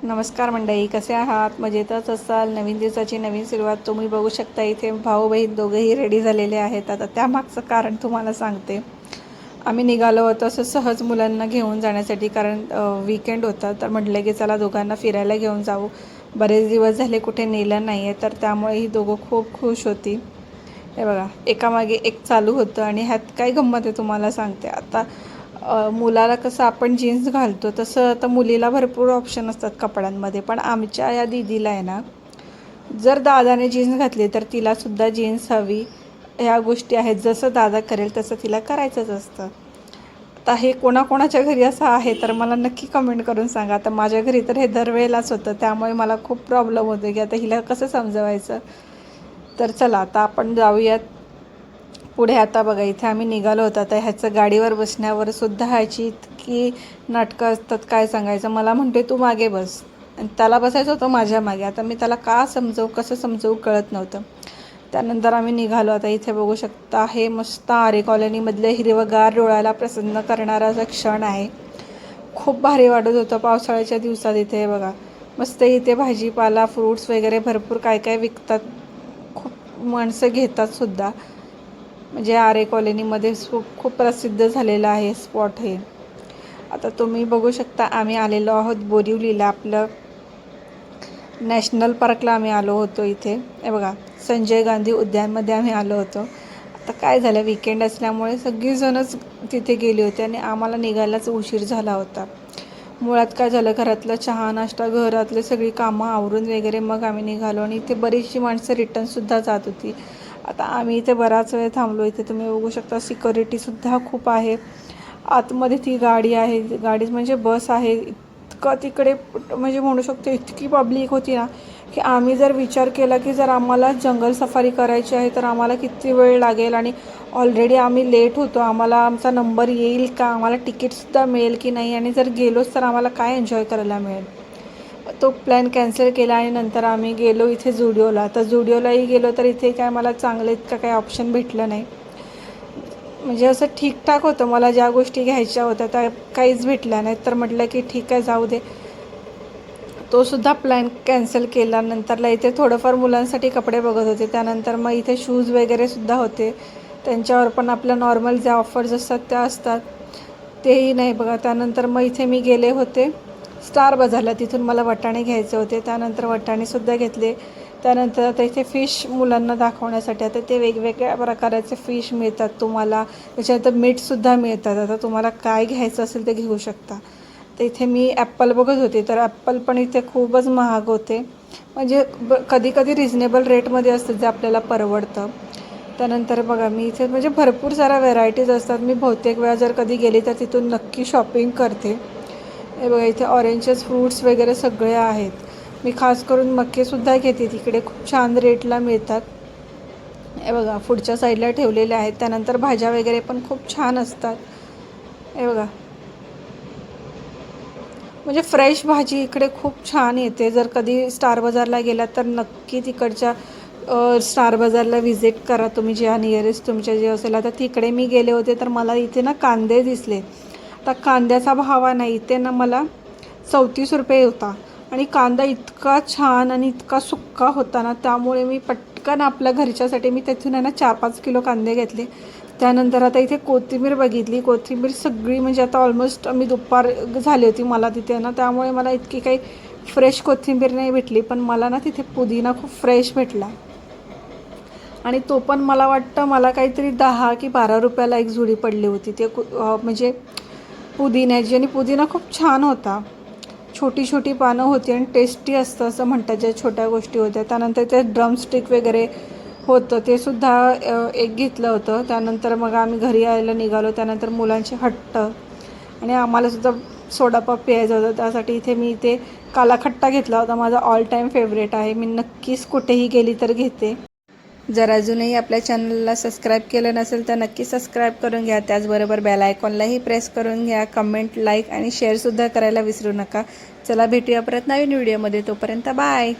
नमस्कार मंडळी, कसे आहात? मजेतच असाल. नवीन दिवसाची नवीन सुरुवात तुम्ही बघू शकता. इथे भाऊ बहीण दोघंही रेडी झालेले आहेत. आता त्यामागचं कारण तुम्हाला सांगते. आम्ही निघालो होतो असं सहज मुलांना घेऊन जाण्यासाठी, कारण वीकेंड होता. तर म्हटलं की चला दोघांना फिरायला घेऊन जाऊ. बरेच दिवस झाले कुठे नेलं नाही आहे, तर त्यामुळे ही दोघं खूप खुश होती. हे बघा, एकामागे एक चालू होतं. आणि ह्यात काय गंमत आहे तुम्हाला सांगते. आता मुलाला कसं आपण जीन्स घालतो तसं आता मुलीला भरपूर ऑप्शन असतात कपड्यांमध्ये. पण आमच्या या दीदीला आहे ना, जर दादाने जीन्स घातली तर तिलासुद्धा जीन्स हवी. ह्या गोष्टी आहेत, जसं दादा करेल तसं तिला करायचंच असतं. आता हे कोणाकोणाच्या घरी असं आहे तर मला नक्की कमेंट करून सांगा. आता माझ्या घरी तर हे दरवेळेलाच होतं, त्यामुळे मला खूप प्रॉब्लेम होतो की आता हिला कसं समजवायचं. तर चला आता आपण जाऊयात पुढे. आता बघा, इथे आम्ही निघालो होतो. आता ह्याचं गाडीवर बसण्यावर सुद्धा ह्याची इतकी नाटकं असतात, काय सांगायचं. मला म्हणते तू मागे बस, आणि त्याला बसायचं होतं माझ्या मागे. आता मी त्याला का समजवू, कसं समजवू कळत नव्हतं. त्यानंतर आम्ही निघालो. आता इथे बघू शकता, हे मस्त आरे कॉलनीमधले हिरवगार डोळ्याला प्रसन्न करणारा असा क्षण आहे. खूप भारी वाटत होतं पावसाळ्याच्या दिवसात. इथे बघा, मस्त इथे भाजीपाला, फ्रूट्स वगैरे भरपूर काय काय विकतात. खूप माणसं घेतात सुद्धा. म्हणजे आरे कॉलनीमध्ये खूप प्रसिद्ध झालेलं आहे स्पॉट हे. आता तुम्ही बघू शकता, आम्ही आलेलो आहोत बोरिवलीला. आपलं नॅशनल पार्कला आम्ही आलो होतो. इथे हे बघा, संजय गांधी उद्यानमध्ये आम्ही आलो होतो. आता काय झालं, वीकेंड असल्यामुळे सगळीजणच तिथे गेली होती आणि आम्हाला निघायलाच उशीर झाला होता. मुळात काय झालं, घरातलं चहा नाश्ता, घरातले सगळी कामं आवरून वगैरे मग आम्ही निघालो. आणि इथे बरीचशी माणसं रिटर्नसुद्धा जात होती. आता आम्ही इथे बराच वेळ थांबलो. इथे तुम्ही बघू शकता, सिक्युरिटीसुद्धा खूप आहे. आतमध्ये ती गाडी आहे, गाडी म्हणजे बस आहे. इतकं तिकडे म्हणजे म्हणू शकतो इतकी पब्लिक होती ना, की आम्ही जर विचार केला की जर आम्हाला जंगल सफारी करायची आहे तर आम्हाला किती वेळ लागेल. आणि ऑलरेडी आम्ही लेट होतो. आम्हाला आमचा नंबर येईल का, आम्हाला तिकीटसुद्धा मिळेल की नाही, आणि जर गेलोच तर आम्हाला काय एन्जॉय करायला मिळेल. तो प्लॅन कॅन्सल केला आणि नंतर आम्ही गेलो इथे जुडिओला. तर जुडिओलाही गेलो तर इथे काय मला चांगलं इतकं काही ऑप्शन भेटलं नाही. म्हणजे असं ठीकठाक होतं. मला ज्या गोष्टी घ्यायच्या होत्या त्या काहीच भेटल्या नाहीत. तर म्हटलं की ठीक आहे, जाऊ दे. तोसुद्धा प्लॅन कॅन्सल केला. नंतरला इथे थोडंफार मुलांसाठी कपडे बघत होते. त्यानंतर मग इथे शूज वगैरेसुद्धा होते. त्यांच्यावर पण आपल्या नॉर्मल ज्या ऑफर्स असतात त्या असतात, तेही नाही बघा. त्यानंतर मग इथे मी गेले होते स्टार बाजारला. तिथून मला वाटाणे घ्यायचे होते. त्यानंतर वाटाणेसुद्धा घेतले. त्यानंतर आता इथे फिश मुलांना दाखवण्यासाठी, आता ते वेगवेगळ्या प्रकाराचे फिश मिळतात तुम्हाला. त्याच्यानंतर मीठसुद्धा मिळतात. आता तुम्हाला काय घ्यायचं असेल ते घेऊ शकता. तर इथे मी ॲप्पल बघत होते, तर ॲप्पल पण इथे खूपच महाग होते. म्हणजे कधी कधी रिजनेबल रेटमध्ये असतं, जे आपल्याला परवडतं. त्यानंतर बघा, मी इथे म्हणजे भरपूर साऱ्या व्हेरायटीज असतात. मी बहुतेक वेळा जर कधी गेली तर तिथून नक्की शॉपिंग करते. हे बघा, इथे ऑरेंजेस, फ्रूट्स वगैरे सगळे आहेत. मी खास करून मक्केसुद्धा घेते, तिकडे खूप छान रेटला मिळतात. हे बघा, पुढच्या साईडला ठेवलेले आहेत. त्यानंतर भाज्या वगैरे पण खूप छान असतात. हे बघा, म्हणजे फ्रेश भाजी इकडे खूप छान येते. जर कधी स्टार बाजारला गेलात तर नक्की तिकडच्या स्टार बाजारला व्हिजिट करा तुम्ही, ज्या नियरेस्ट तुमच्या जे असेल. आता तिकडे मी गेले होते तर मला इथे ना कांदे दिसले. आता कांद्याचा भाव नाही, इथे ना मला 34 रुपये होता. आणि कांदा इतका छान आणि इतका सुक्का होता ना, त्यामुळे मी पटकन आपल्या घरच्यासाठी मी तिथून आहे ना 4-5 किलो कांदे घेतले. त्यानंतर आता इथे कोथिंबीर बघितली. कोथिंबीर सगळी म्हणजे आता ऑलमोस्ट मी दुपार झाली होती मला तिथे ना, त्यामुळे मला इतकी काही फ्रेश कोथिंबीर नाही भेटली. पण मला ना तिथे पुदिना खूप फ्रेश भेटला. आणि तो पण मला वाटतं मला काहीतरी 10 की 12 रुपयाला एक जुडी पडली होती. ते म्हणजे पुदिन्याची. आणि पुदिना खूप छान होता. छोटी छोटी पानं होती आणि टेस्टी असतं असं म्हणतात, ज्या छोट्या गोष्टी होत्या. त्यानंतर ते ड्रमस्टिक वगैरे होतं, ते सुद्धा एक घेतलं होतं. त्यानंतर मग आम्ही घरी यायला निघालो. त्यानंतर मुलांचे हट्ट, आणि आम्हालासुद्धा सोडापॉप प्यायचा होता. त्यासाठी इथे मी इथे काला खट्टा घेतला होता. माझा ऑल टाईम फेवरेट आहे. मी नक्कीच कुठेही गेली तर घेते. जर अजूनही आपल्या चॅनलला सबस्क्राईब केलं नसेल तर नक्की सबस्क्राईब करून घ्या. त्याचबरोबर बेल आयकॉनलाही प्रेस करून घ्या. कमेंट, लाईक आणि शेअरसुद्धा करायला विसरू नका. चला भेटूया परत नवीन व्हिडिओमध्ये. तोपर्यंत बाय.